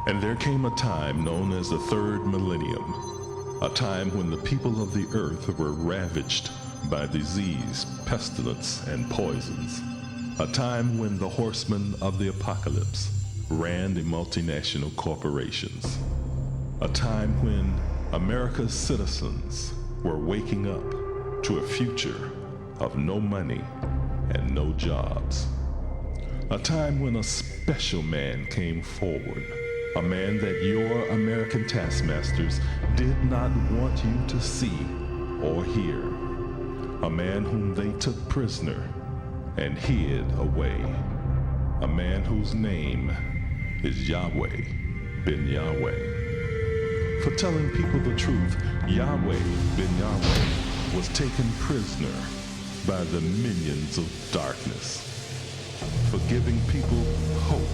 And there came a time known as the third millennium, a time when the people of the earth were ravaged by disease, pestilence, and poisons, a time when the horsemen of the apocalypse ran the multinational corporations, a time when America's citizens were waking up to a future of no money and no jobs, a time when a special man came forward, a man that your American taskmasters did not want you to see or hear, a man whom they took prisoner and hid away, a man whose name is Yahweh ben Yahweh. For telling people the truth, Yahweh ben Yahweh was taken prisoner by the minions of darkness. For giving people hope,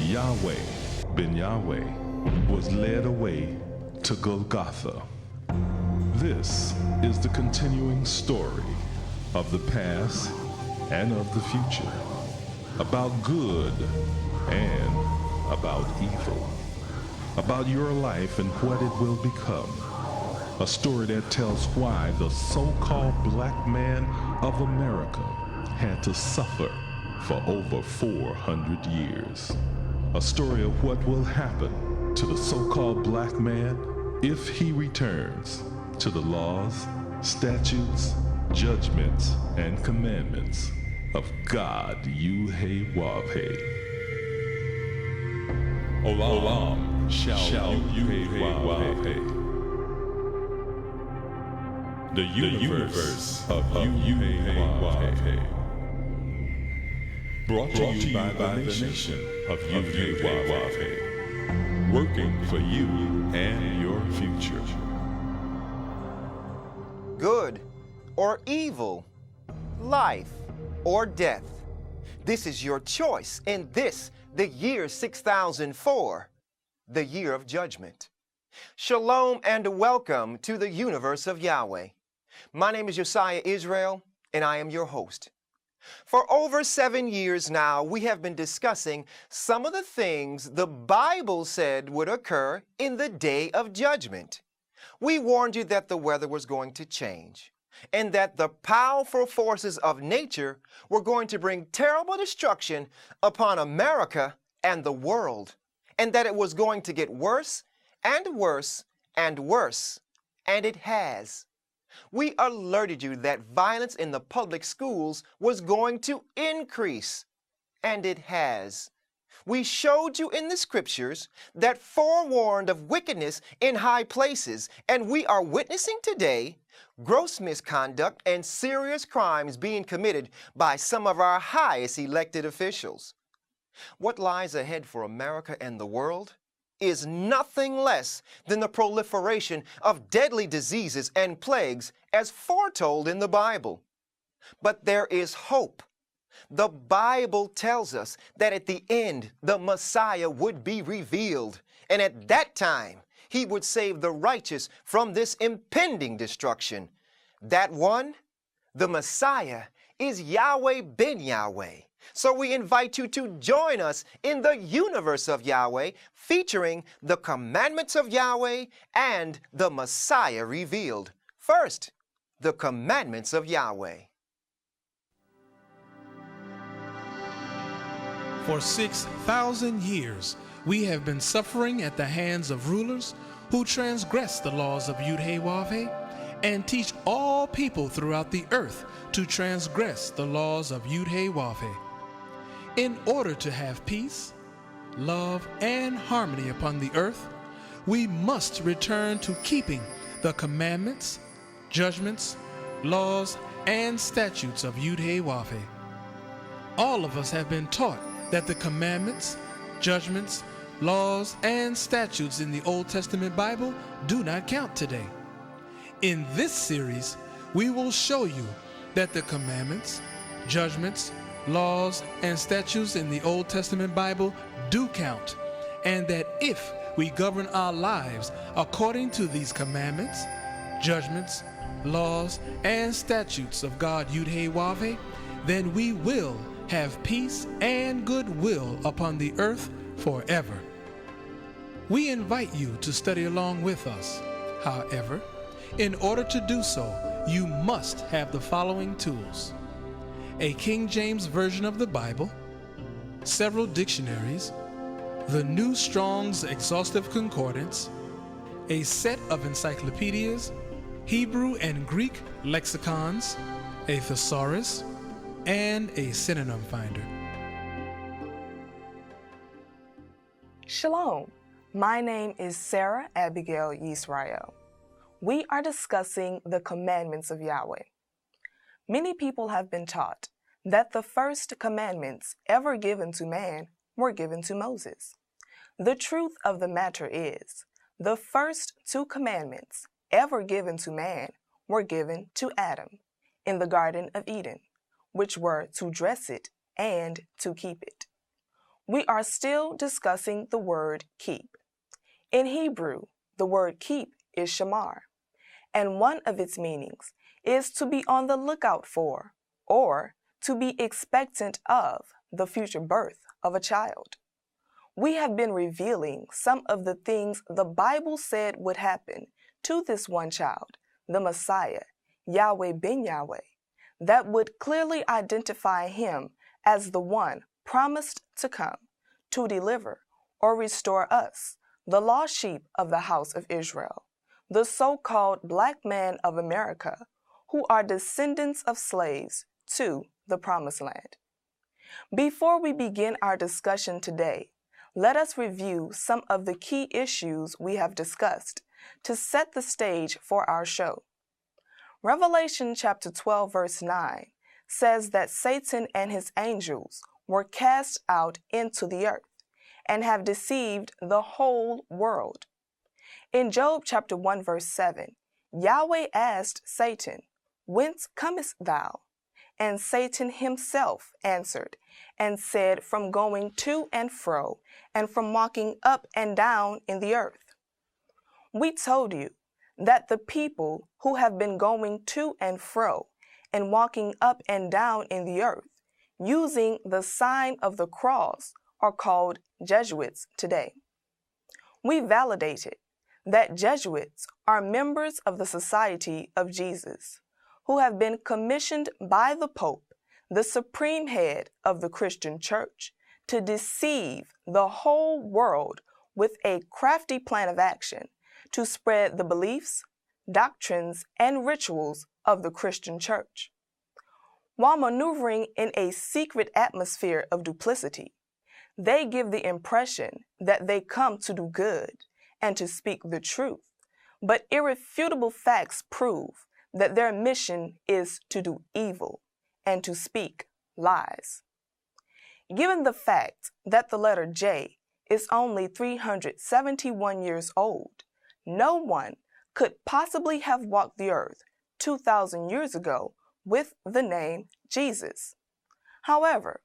Yahweh ben Yahweh was led away to Golgotha. This is the continuing story of the past and of the future, about good and about evil, about your life and what it will become. A story that tells why the so-called black man of America had to suffer for over 400 years. A story of what will happen to the so-called black man if he returns to the laws, statutes, judgments, and commandments of God, Yahweh. Olam shall Yahweh. The universe of Yahweh. Brought to you by the nation of Yahweh. Working for you and your future. Good or evil, life or death. This is your choice in this, the year 6004, the year of judgment. Shalom and welcome to the universe of Yahweh. My name is Josiah Israel, and I am your host. For over 7 years now, we have been discussing some of the things the Bible said would occur in the day of judgment. We warned you that the weather was going to change, and that the powerful forces of nature were going to bring terrible destruction upon America and the world, and that it was going to get worse and worse and worse, and it has. We alerted you that violence in the public schools was going to increase, and it has. We showed you in the scriptures that forewarned of wickedness in high places, and we are witnessing today gross misconduct and serious crimes being committed by some of our highest elected officials. What lies ahead for America and the world is nothing less than the proliferation of deadly diseases and plagues as foretold in the Bible. But there is hope. The Bible tells us that at the end, the Messiah would be revealed, and at that time, he would save the righteous from this impending destruction. That one, the Messiah, is Yahweh ben Yahweh. So we invite you to join us in the universe of Yahweh, featuring the commandments of Yahweh and the Messiah revealed. First, the commandments of Yahweh. For 6,000 years, we have been suffering at the hands of rulers who transgress the laws of Yahweh and teach all people throughout the earth to transgress the laws of Yahweh. In order to have peace, love, and harmony upon the earth, we must return to keeping the commandments, judgments, laws, and statutes of Yahweh. All of us have been taught that the commandments, judgments, laws, and statutes in the Old Testament Bible do not count today. In this series, we will show you that the commandments, judgments, laws, and statutes in the Old Testament Bible do count, and that if we govern our lives according to these commandments, judgments, laws, and statutes of God Yahweh, then we will have peace and goodwill upon the earth forever. We invite you to study along with us. However, in order to do so, you must have the following tools: a King James Version of the Bible, several dictionaries, the New Strong's Exhaustive Concordance, a set of encyclopedias, Hebrew and Greek lexicons, a thesaurus, and a synonym finder. Shalom. My name is Sarah Abigail Yisrael. We are discussing the commandments of Yahweh. Many people have been taught that the first commandments ever given to man were given to Moses. The truth of the matter is, the first two commandments ever given to man were given to Adam in the Garden of Eden, which were to dress it and to keep it. We are still discussing the word keep. In Hebrew, the word keep is shamar, and one of its meanings is to be on the lookout for, or to be expectant of, the future birth of a child. We have been revealing some of the things the Bible said would happen to this one child, the Messiah, Yahweh ben Yahweh, that would clearly identify him as the one promised to come to deliver or restore us, the lost sheep of the house of Israel, the so-called black man of America, who are descendants of slaves to the Promised Land. Before we begin our discussion today, let us review some of the key issues we have discussed to set the stage for our show. Revelation chapter 12, verse 9 says that Satan and his angels were cast out into the earth and have deceived the whole world. In Job chapter 1, verse 7, Yahweh asked Satan, "Whence comest thou?" And Satan himself answered and said, "From going to and fro, and from walking up and down in the earth." We told you that the people who have been going to and fro and walking up and down in the earth using the sign of the cross are called Jesuits today. We validated that Jesuits are members of the Society of Jesus, who have been commissioned by the Pope, the supreme head of the Christian Church, to deceive the whole world with a crafty plan of action to spread the beliefs, doctrines, and rituals of the Christian Church. While maneuvering in a secret atmosphere of duplicity, they give the impression that they come to do good and to speak the truth, but irrefutable facts prove that their mission is to do evil and to speak lies. Given the fact that the letter J is only 371 years old, no one could possibly have walked the earth 2,000 years ago with the name Jesus. However,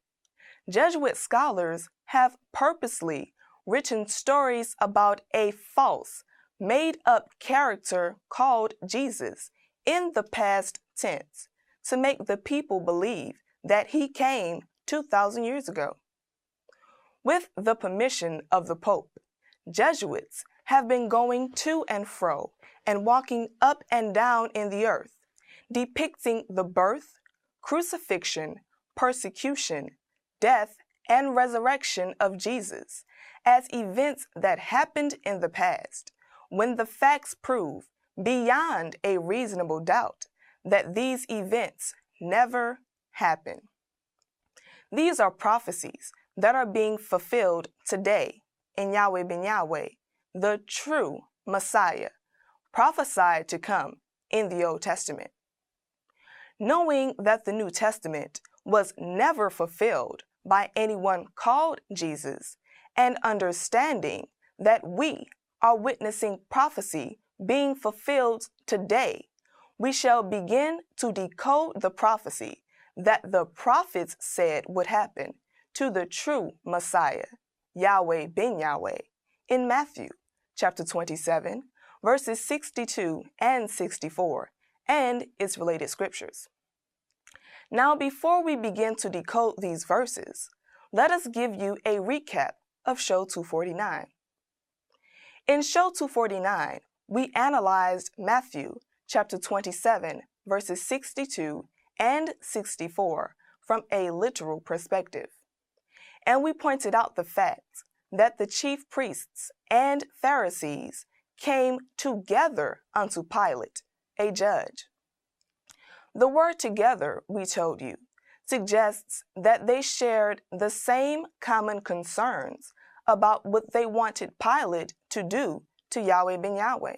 Jesuit scholars have purposely written stories about a false, made-up character called Jesus in the past tense to make the people believe that he came 2,000 years ago. With the permission of the Pope, Jesuits have been going to and fro and walking up and down in the earth, depicting the birth, crucifixion, persecution, death, and resurrection of Jesus as events that happened in the past, when the facts prove beyond a reasonable doubt that these events never happened. These are prophecies that are being fulfilled today in Yahweh ben Yahweh, the true Messiah, prophesied to come in the Old Testament. Knowing that the New Testament was never fulfilled by anyone called Jesus, and understanding that we are witnessing prophecy being fulfilled today, we shall begin to decode the prophecy that the prophets said would happen to the true Messiah, Yahweh ben Yahweh, in Matthew chapter 27, verses 62 and 64, and its related scriptures. Now, before we begin to decode these verses, let us give you a recap of Show 249. In Show 249, we analyzed Matthew chapter 27, verses 62 and 64 from a literal perspective. And we pointed out the fact that the chief priests and Pharisees came together unto Pilate, a judge. The word together, we told you, suggests that they shared the same common concerns about what they wanted Pilate to do to Yahweh ben Yahweh.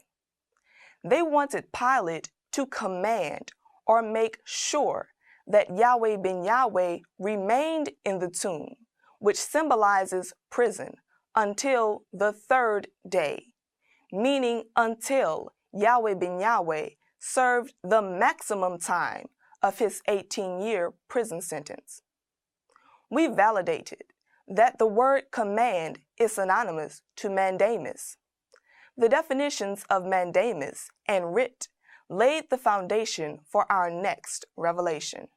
They wanted Pilate to command or make sure that Yahweh ben Yahweh remained in the tomb, which symbolizes prison, until the third day, meaning until Yahweh ben Yahweh served the maximum time of his 18-year prison sentence. We validated that the word command is synonymous to mandamus. The definitions of mandamus and writ laid the foundation for our next revelation.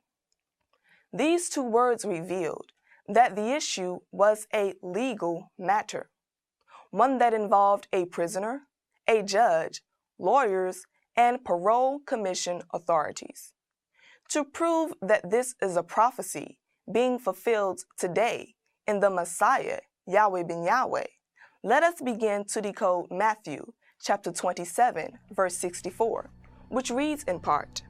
These two words revealed that the issue was a legal matter, one that involved a prisoner, a judge, lawyers, and parole commission authorities. To prove that this is a prophecy being fulfilled today in the Messiah, Yahweh ben Yahweh, let us begin to decode Matthew chapter 27, verse 64, which reads in part,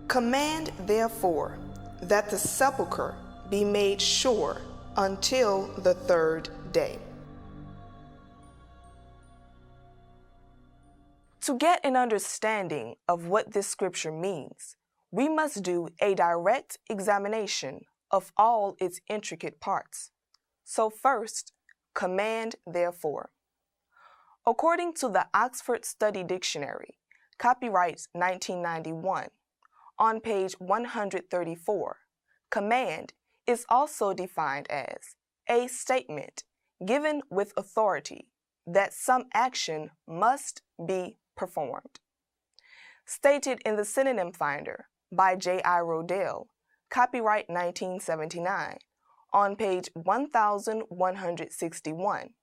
"Command therefore that the sepulchre be made sure until the third day." To get an understanding of what this scripture means, we must do a direct examination of all its intricate parts. So first, command therefore. According to the Oxford Study Dictionary, copyright 1991, on page 134, command is also defined as a statement given with authority that some action must be performed. Stated in the Synonym Finder by J.I. Rodell, copyright 1979, on page 1161,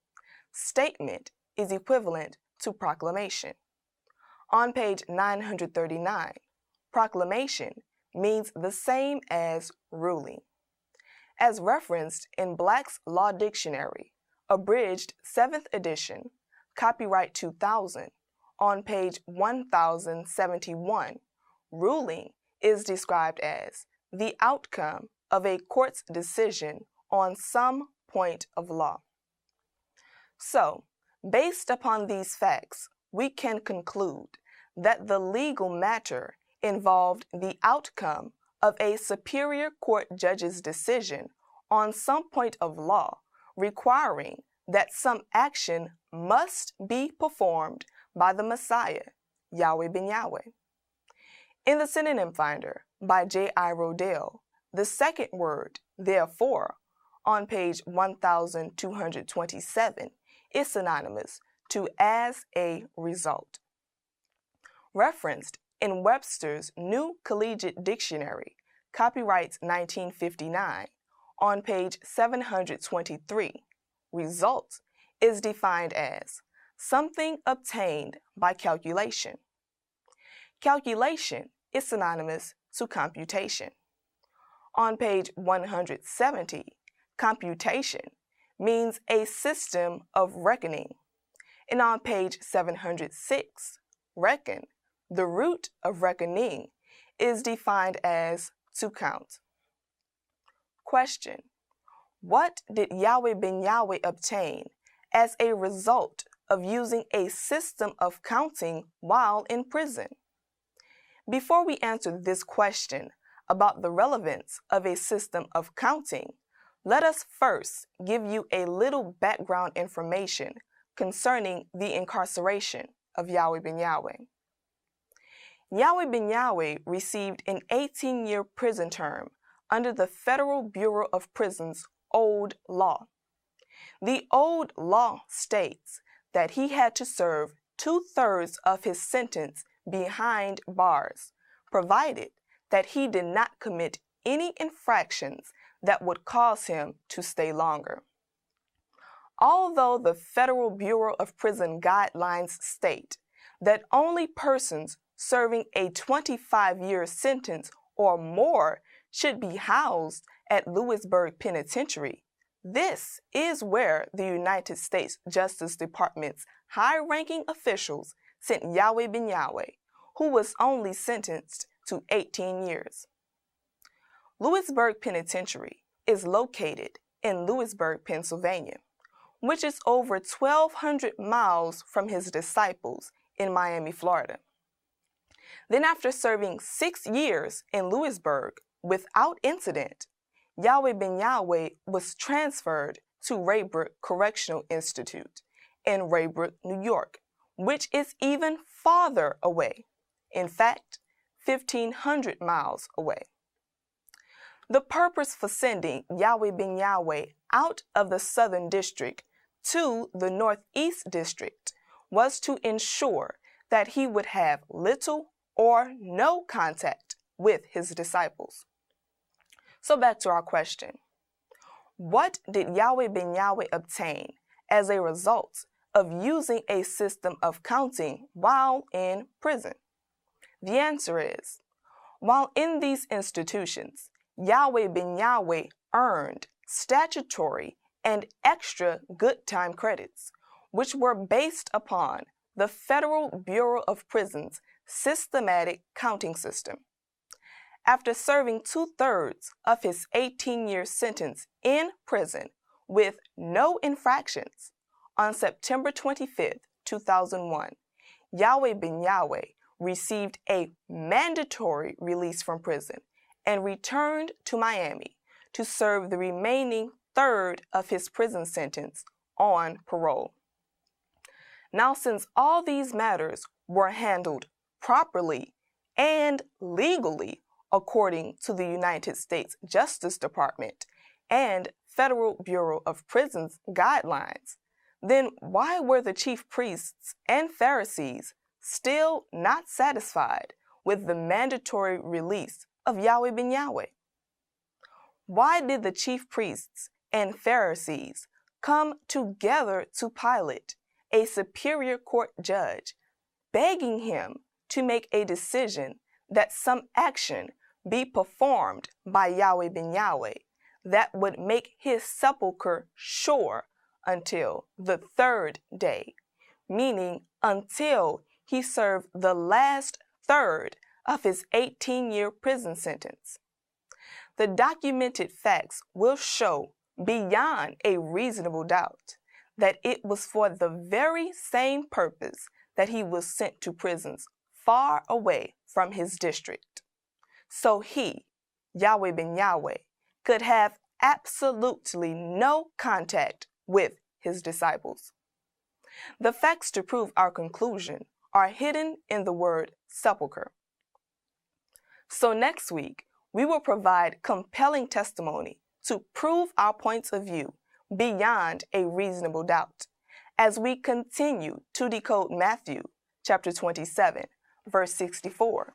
statement is equivalent to proclamation. On page 939, proclamation means the same as ruling. As referenced in Black's Law Dictionary, abridged 7th edition, copyright 2000, on page 1071, ruling is described as the outcome of a court's decision on some point of law. So, based upon these facts, we can conclude that the legal matter involved the outcome of a superior court judge's decision on some point of law requiring that some action must be performed by the Messiah, Yahweh ben Yahweh. In the Synonym Finder by J.I. Rodell, the second word, therefore, on page 1227 is synonymous to as a result. Referenced in Webster's New Collegiate Dictionary, copyright 1959, on page 723, result is defined as something obtained by calculation. Calculation is synonymous to computation. On page 170, computation means a system of reckoning. And on page 706, reckon, the root of reckoning, is defined as to count. Question: what did Yahweh ben Yahweh obtain as a result of using a system of counting while in prison? Before we answer this question about the relevance of a system of counting, let us first give you a little background information concerning the incarceration of Yahweh ben Yahweh. Yahweh ben Yahweh received an 18-year prison term under the Federal Bureau of Prisons' old law. The old law states that he had to serve 2/3 of his sentence behind bars, provided that he did not commit any infractions that would cause him to stay longer. Although the Federal Bureau of Prison guidelines state that only persons serving a 25-year sentence or more should be housed at Lewisburg Penitentiary, this is where the United States Justice Department's high-ranking officials sent Yahweh ben Yahweh, who was only sentenced to 18 years. Lewisburg Penitentiary is located in Lewisburg, Pennsylvania, which is over 1,200 miles from his disciples in Miami, Florida. Then after serving 6 years in Lewisburg without incident, Yahweh ben Yahweh was transferred to Raybrook Correctional Institute in Raybrook, New York, which is even farther away. In fact, 1,500 miles away. The purpose for sending Yahweh ben Yahweh out of the Southern District to the Northeast District was to ensure that he would have little or no contact with his disciples. So back to our question. What did Yahweh ben Yahweh obtain as a result of using a system of counting while in prison? The answer is, while in these institutions, Yahweh ben Yahweh earned statutory and extra good time credits, which were based upon the Federal Bureau of Prisons' systematic counting system. After serving 2/3 of his 18-year sentence in prison with no infractions, on September 25, 2001, Yahweh ben Yahweh received a mandatory release from prison and returned to Miami to serve the remaining third of his prison sentence on parole. Now, since all these matters were handled properly and legally according to the United States Justice Department and Federal Bureau of Prisons guidelines, then why were the chief priests and Pharisees still not satisfied with the mandatory release of Yahweh ben Yahweh? Why did the chief priests and Pharisees come together to Pilate, a superior court judge, begging him to make a decision that some action be performed by Yahweh ben Yahweh that would make his sepulcher sure until the third day, meaning until he served the last third of his 18-year prison sentence? The documented facts will show beyond a reasonable doubt that it was for the very same purpose that he was sent to prisons far away from his district. So he, Yahweh ben Yahweh, could have absolutely no contact with his disciples. The facts to prove our conclusion are hidden in the word sepulcher. So next week, we will provide compelling testimony to prove our points of view beyond a reasonable doubt as we continue to decode Matthew chapter 27, verse 64,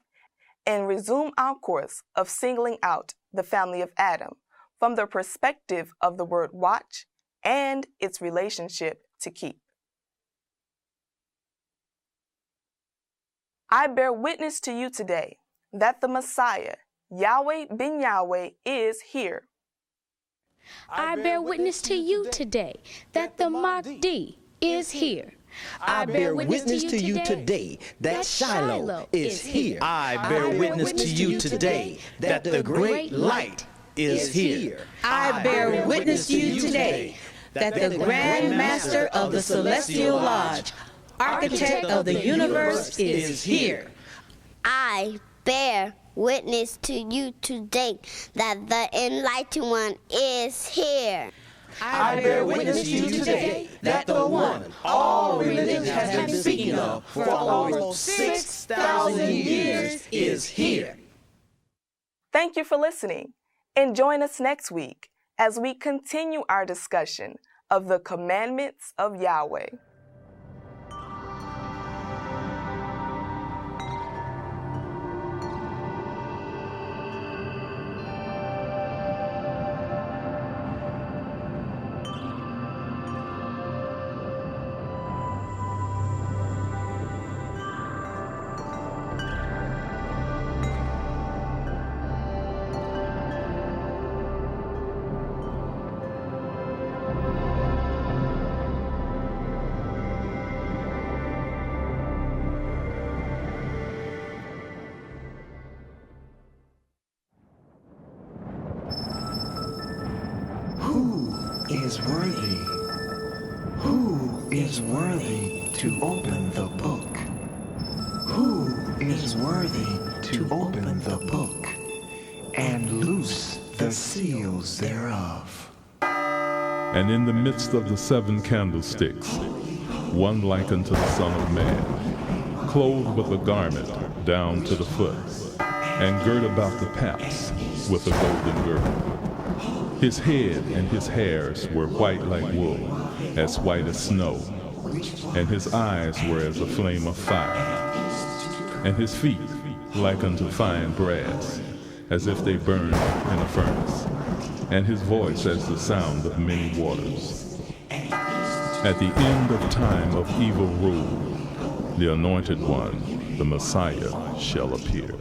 and resume our course of singling out the family of Adam from the perspective of the word watch and its relationship to keep. I bear witness to you today that the Messiah, Yahweh ben Yahweh, is here. I bear witness to you today that the Mahdi is here. I bear witness to you today that Shiloh is here. I bear witness to you today that the great light is here. I bear witness to you today that the Grand Master of the Celestial Lodge, Architect of the universe, is here. I bear witness to you today that the Enlightened One is here. I bear witness to you today that the one all religions has been speaking of for almost 6,000 years is here. Thank you for listening, and join us next week as we continue our discussion of the commandments of Yahweh. is worthy? Who is worthy to open the book? Who is worthy to open the book and loose the seals thereof? And in the midst of the 7 candlesticks, one like unto the Son of Man, clothed with a garment down to the foot, and girt about the paps with a golden girdle. His head and his hairs were white like wool, as white as snow, and his eyes were as a flame of fire, and his feet like unto fine brass, as if they burned in a furnace, and his voice as the sound of many waters. At the end of time of evil rule, the Anointed One, the Messiah, shall appear.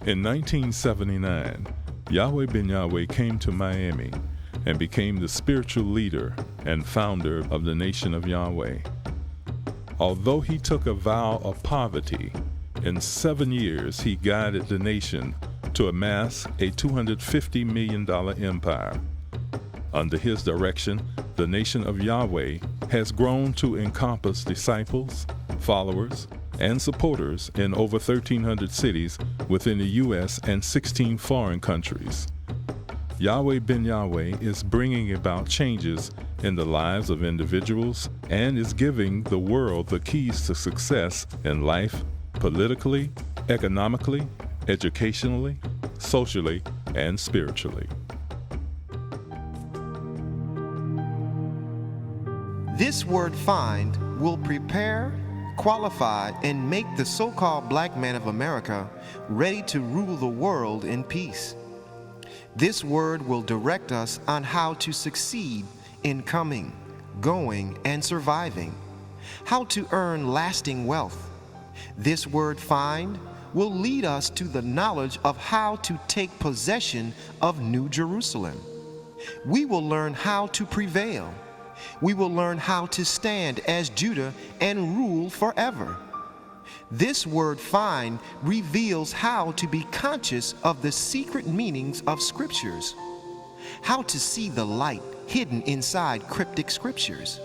In 1979, Yahweh Ben Yahweh came to Miami and became the spiritual leader and founder of the Nation of Yahweh. Although he took a vow of poverty, in 7 years he guided the nation to amass a $250 million empire. Under his direction, the Nation of Yahweh has grown to encompass disciples, followers, and supporters in over 1,300 cities within the U.S. and 16 foreign countries. Yahweh Ben Yahweh is bringing about changes in the lives of individuals and is giving the world the keys to success in life, politically, economically, educationally, socially, and spiritually. This word find will prepare, qualify, and make the so-called black man of America ready to rule the world in peace. This word will direct us on how to succeed in coming, going, and surviving, how to earn lasting wealth. This word find will lead us to the knowledge of how to take possession of New Jerusalem. We will learn how to prevail. We will learn how to stand as Judah and rule forever. This word find reveals how to be conscious of the secret meanings of scriptures, how to see the light hidden inside cryptic scriptures,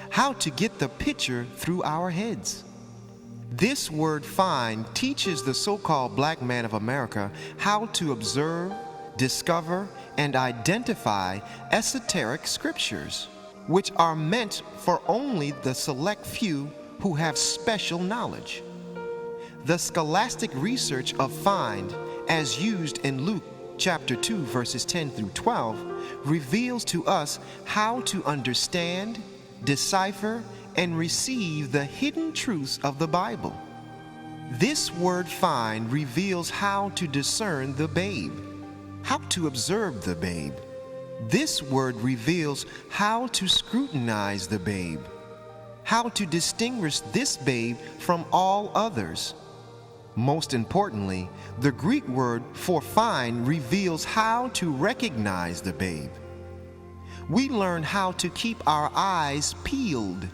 how to get the picture through our heads. This word find teaches the so-called black man of America how to observe, discover, and identify esoteric scriptures, which are meant for only the select few who have special knowledge. The scholastic research of find, as used in Luke chapter 2, verses 10 through 12, reveals to us how to understand, decipher, and receive the hidden truths of the Bible. This word find reveals how to discern the babe, how to observe the babe. This word reveals how to scrutinize the babe, how to distinguish this babe from all others. Most importantly, the Greek word for find reveals how to recognize the babe. We learn how to keep our eyes peeled.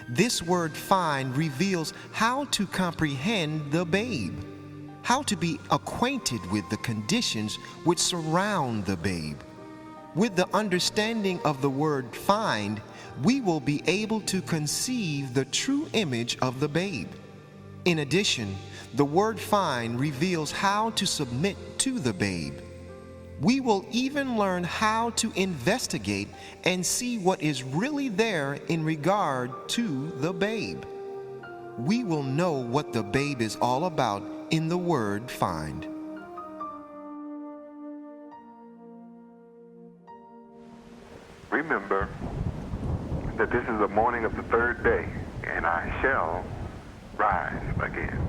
This word find reveals how to comprehend the babe, how to be acquainted with the conditions which surround the babe. With the understanding of the word find, we will be able to conceive the true image of the babe. In addition, the word find reveals how to submit to the babe. We will even learn how to investigate and see what is really there in regard to the babe. We will know what the babe is all about in the word find. Remember that this is the morning of the third day, and I shall rise again.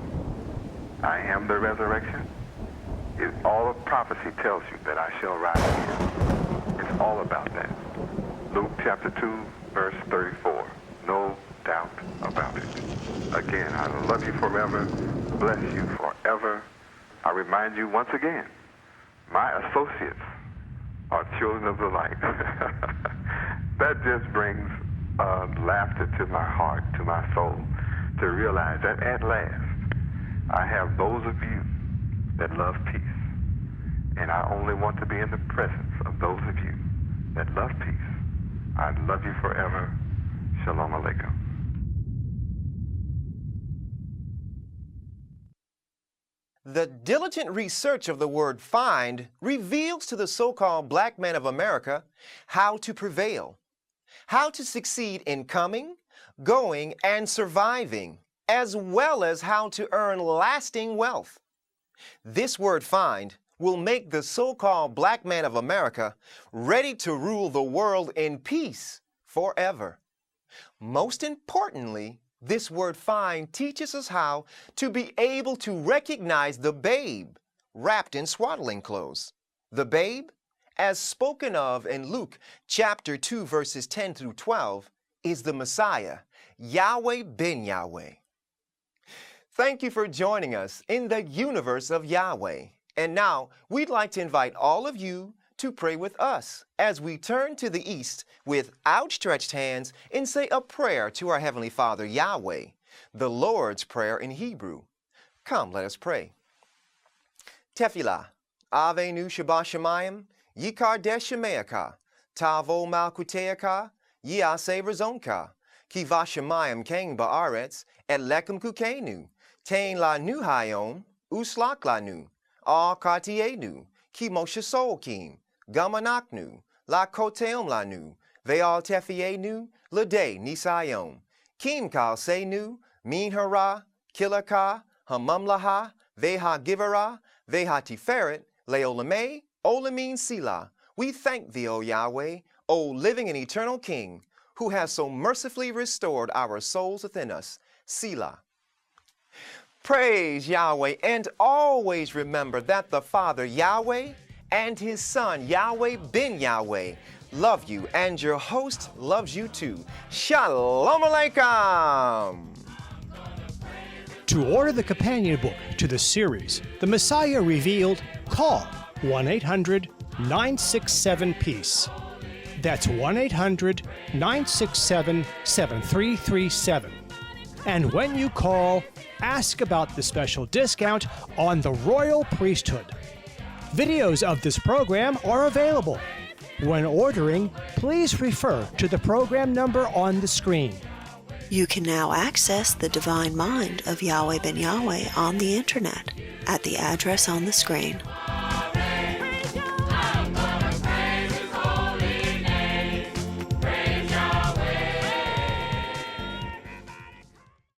I am the resurrection. All of prophecy tells you that I shall rise again. It's all about that. Luke chapter 2, verse 34. No doubt about it. Again, I love you forever, bless you forever. I remind you once again, my associates are children of the light. That just brings laughter to my heart, to my soul, to realize that at last I have those of you that love peace. And I only want to be in the presence of those of you that love peace. I love you forever. Shalom Aleichem. The diligent research of the word find reveals to the so-called black man of America how to prevail, how to succeed in coming, going, and surviving, as well as how to earn lasting wealth. This word find will make the so-called black man of America ready to rule the world in peace forever. Most importantly, this word find teaches us how to be able to recognize the babe wrapped in swaddling clothes. The babe, as spoken of in Luke chapter 2 verses 10 through 12, is the Messiah, Yahweh ben Yahweh. Thank you for joining us in the universe of Yahweh. And now we'd like to invite all of you to pray with us as we turn to the east with outstretched hands and say a prayer to our Heavenly Father, Yahweh, the Lord's Prayer in Hebrew. Come, let us pray. Tefillah, Avenu Shabbat Shemayim, Yikar Deshemeaka, Tavo Malkuteaka, Yase Razonka, Kiva Shemayim Keng Baaretz, Et Lekum Kukenu, Tain La Nu Hayom, Uslak La Nu, Al Katienu, Ki Moshe Solkim, Gamanaknu, La Koteom Lanu, Veal Tefienu, Lade Nisayom, Kim Kal Senu, Min Hara, Kilaka, Hamamlaha, Veha Givera, Veha Tiferet, Leolame, Olamin Sila. We thank thee, O Yahweh, O living and eternal King, who has so mercifully restored our souls within us. Selah. Praise Yahweh, and always remember that the Father Yahweh and His Son Yahweh ben Yahweh love you, and your host loves you too. Shalom Aleichem! To order the companion book to the series, The Messiah Revealed, call 1-800-967-PEACE. That's 1-800-967-7337. And when you call, ask about the special discount on the Royal Priesthood. Videos of this program are available. When ordering, please refer to the program number on the screen. You can now access the divine mind of Yahweh ben Yahweh on the internet at the address on the screen.